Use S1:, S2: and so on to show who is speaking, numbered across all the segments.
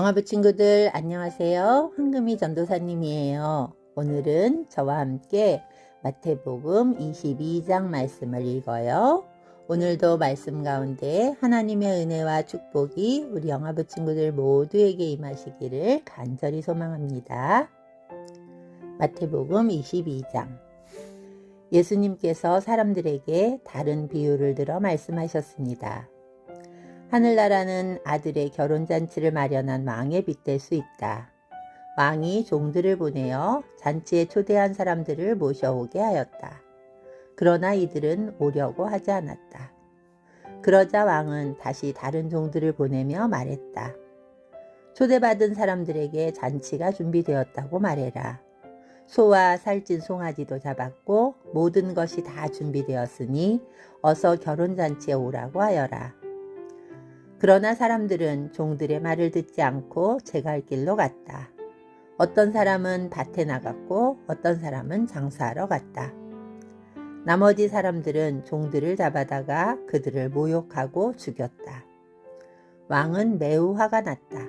S1: 영화부 친구들 안녕하세요. 황금이 전도사님이에요. 오늘은 저와 함께 마태복음 22장 말씀을 읽어요. 오늘도 말씀 가운데 하나님의 은혜와 축복이 우리 영화부 친구들 모두에게 임하시기를 간절히 소망합니다. 마태복음 22장. 예수님께서 사람들에게 다른 비유를 들어 말씀하셨습니다. 하늘나라는 아들의 결혼잔치를 마련한 왕에 빗댈 수 있다. 왕이 종들을 보내어 잔치에 초대한 사람들을 모셔오게 하였다. 그러나 이들은 오려고 하지 않았다. 그러자 왕은 다시 다른 종들을 보내며 말했다. 초대받은 사람들에게 잔치가 준비되었다고 말해라. 소와 살찐 송아지도 잡았고 모든 것이 다 준비되었으니 어서 결혼잔치에 오라고 하여라. 그러나 사람들은 종들의 말을 듣지 않고 제 갈 길로 갔다. 어떤 사람은 밭에 나갔고 어떤 사람은 장사하러 갔다. 나머지 사람들은 종들을 잡아다가 그들을 모욕하고 죽였다. 왕은 매우 화가 났다.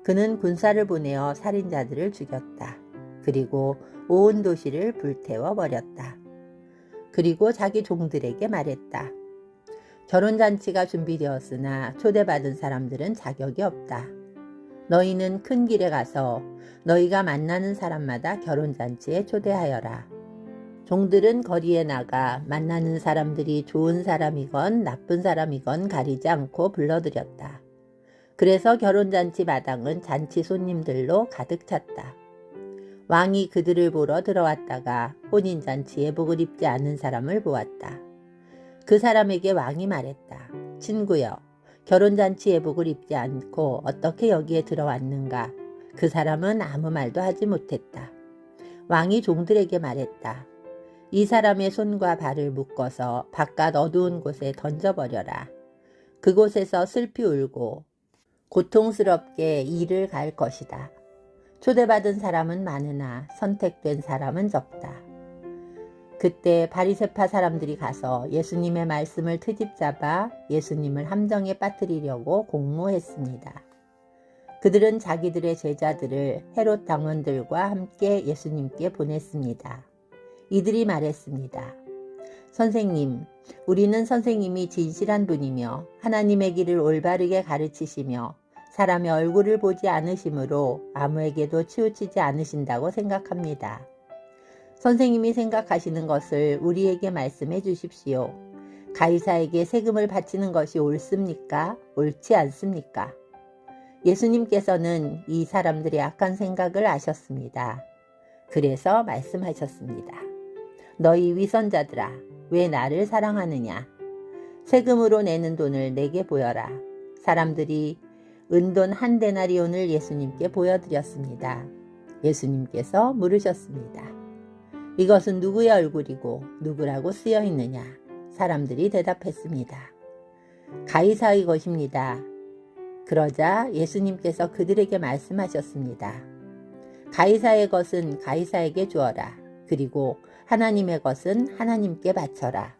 S1: 그는 군사를 보내어 살인자들을 죽였다. 그리고 온 도시를 불태워 버렸다. 그리고 자기 종들에게 말했다. 결혼잔치가 준비되었으나 초대받은 사람들은 자격이 없다. 너희는 큰 길에 가서 너희가 만나는 사람마다 결혼잔치에 초대하여라. 종들은 거리에 나가 만나는 사람들이 좋은 사람이건 나쁜 사람이건 가리지 않고 불러들였다. 그래서 결혼잔치 마당은 잔치 손님들로 가득 찼다. 왕이 그들을 보러 들어왔다가 혼인잔치 예복을 입지 않은 사람을 보았다. 그 사람에게 왕이 말했다. 친구여, 결혼잔치 예복을 입지 않고 어떻게 여기에 들어왔는가? 그 사람은 아무 말도 하지 못했다. 왕이 종들에게 말했다. 이 사람의 손과 발을 묶어서 바깥 어두운 곳에 던져버려라. 그곳에서 슬피 울고 고통스럽게 이를 갈 것이다. 초대받은 사람은 많으나 선택된 사람은 적다. 그때 바리새파 사람들이 가서 예수님의 말씀을 트집잡아 예수님을 함정에 빠뜨리려고 공모했습니다. 그들은 자기들의 제자들을 헤롯 당원들과 함께 예수님께 보냈습니다. 이들이 말했습니다. 선생님, 우리는 선생님이 진실한 분이며 하나님의 길을 올바르게 가르치시며 사람의 얼굴을 보지 않으시므로 아무에게도 치우치지 않으신다고 생각합니다. 선생님이 생각하시는 것을 우리에게 말씀해 주십시오. 가이사에게 세금을 바치는 것이 옳습니까? 옳지 않습니까? 예수님께서는 이 사람들의 악한 생각을 아셨습니다. 그래서 말씀하셨습니다. 너희 위선자들아, 왜 나를 사랑하느냐? 세금으로 내는 돈을 내게 보여라. 사람들이 은돈 1데나리온을 예수님께 보여드렸습니다. 예수님께서 물으셨습니다. 이것은 누구의 얼굴이고 누구라고 쓰여 있느냐? 사람들이 대답했습니다. 가이사의 것입니다. 그러자 예수님께서 그들에게 말씀하셨습니다. 가이사의 것은 가이사에게 주어라. 그리고 하나님의 것은 하나님께 바쳐라.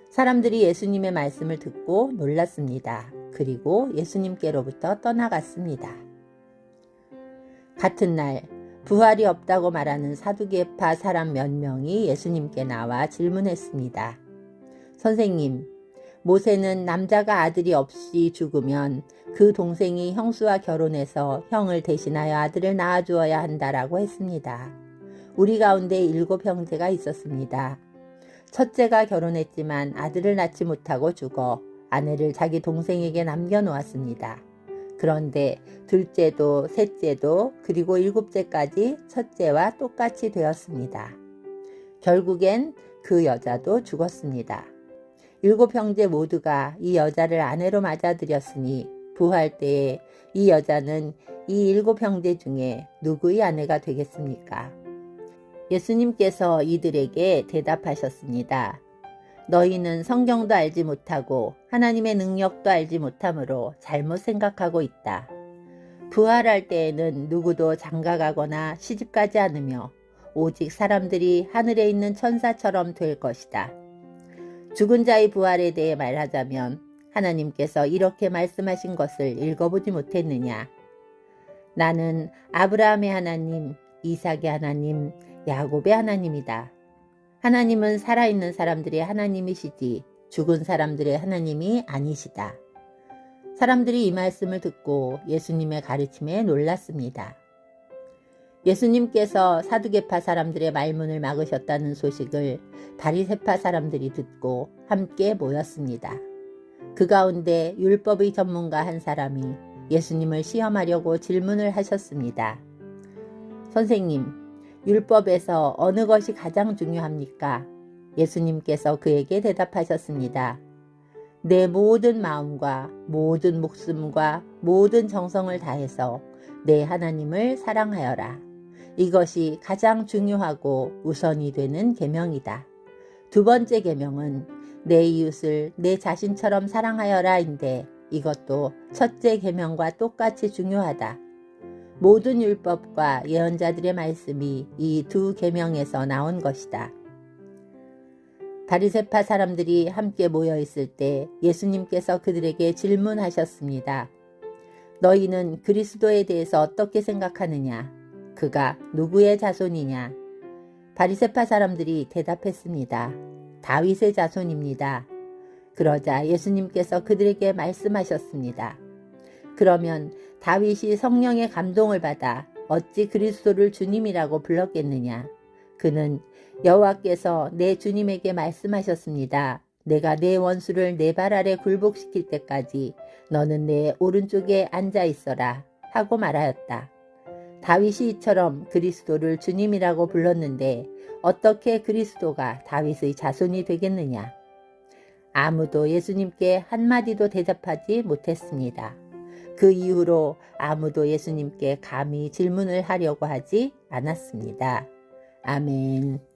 S1: 사람들이 예수님의 말씀을 듣고 놀랐습니다. 그리고 예수님께로부터 떠나갔습니다. 같은 날 부활이 없다고 말하는 사두개파 사람 몇 명이 예수님께 나와 질문했습니다. 선생님, 모세는 남자가 아들이 없이 죽으면 그 동생이 형수와 결혼해서 형을 대신하여 아들을 낳아주어야 한다라고 했습니다. 우리 가운데 7 형제가 있었습니다. 첫째가 결혼했지만 아들을 낳지 못하고 죽어 아내를 자기 동생에게 남겨놓았습니다. 그런데 둘째도 셋째도 그리고 7째까지 첫째와 똑같이 되었습니다. 결국엔 그 여자도 죽었습니다. 7 형제 모두가 이 여자를 아내로 맞아들였으니 부활 때에 이 여자는 이 7 형제 중에 누구의 아내가 되겠습니까? 예수님께서 이들에게 대답하셨습니다. 너희는 성경도 알지 못하고 하나님의 능력도 알지 못하므로 잘못 생각하고 있다. 부활할 때에는 누구도 장가가거나 시집가지 않으며 오직 사람들이 하늘에 있는 천사처럼 될 것이다. 죽은 자의 부활에 대해 말하자면 하나님께서 이렇게 말씀하신 것을 읽어보지 못했느냐? 나는 아브라함의 하나님, 이삭의 하나님, 야곱의 하나님이다. 하나님은 살아있는 사람들의 하나님이시지 죽은 사람들의 하나님이 아니시다. 사람들이 이 말씀을 듣고 예수님의 가르침에 놀랐습니다. 예수님께서 사두개파 사람들의 말문을 막으셨다는 소식을 바리새파 사람들이 듣고 함께 모였습니다. 그 가운데 율법의 전문가 한 사람이 예수님을 시험하려고 질문을 하셨습니다. 선생님, 율법에서 어느 것이 가장 중요합니까? 예수님께서 그에게 대답하셨습니다. 내 모든 마음과 모든 목숨과 모든 정성을 다해서 내 하나님을 사랑하여라. 이것이 가장 중요하고 우선이 되는 계명이다. 두 번째 계명은 내 이웃을 내 자신처럼 사랑하여라인데 이것도 첫째 계명과 똑같이 중요하다. 모든 율법과 예언자들의 말씀이 이 두 계명에서 나온 것이다. 바리새파 사람들이 함께 모여 있을 때 예수님께서 그들에게 질문하셨습니다. 너희는 그리스도에 대해서 어떻게 생각하느냐? 그가 누구의 자손이냐? 바리새파 사람들이 대답했습니다. 다윗의 자손입니다. 그러자 예수님께서 그들에게 말씀하셨습니다. 그러면 다윗이 성령의 감동을 받아 어찌 그리스도를 주님이라고 불렀겠느냐? 그는 여호와께서 내 주님에게 말씀하셨습니다. 내가 내 원수를 내 발 아래 굴복시킬 때까지 너는 내 오른쪽에 앉아 있어라 하고 말하였다. 다윗이 이처럼 그리스도를 주님이라고 불렀는데 어떻게 그리스도가 다윗의 자손이 되겠느냐? 아무도 예수님께 한마디도 대답하지 못했습니다. 그 이후로 아무도 예수님께 감히 질문을 하려고 하지 않았습니다. 아멘.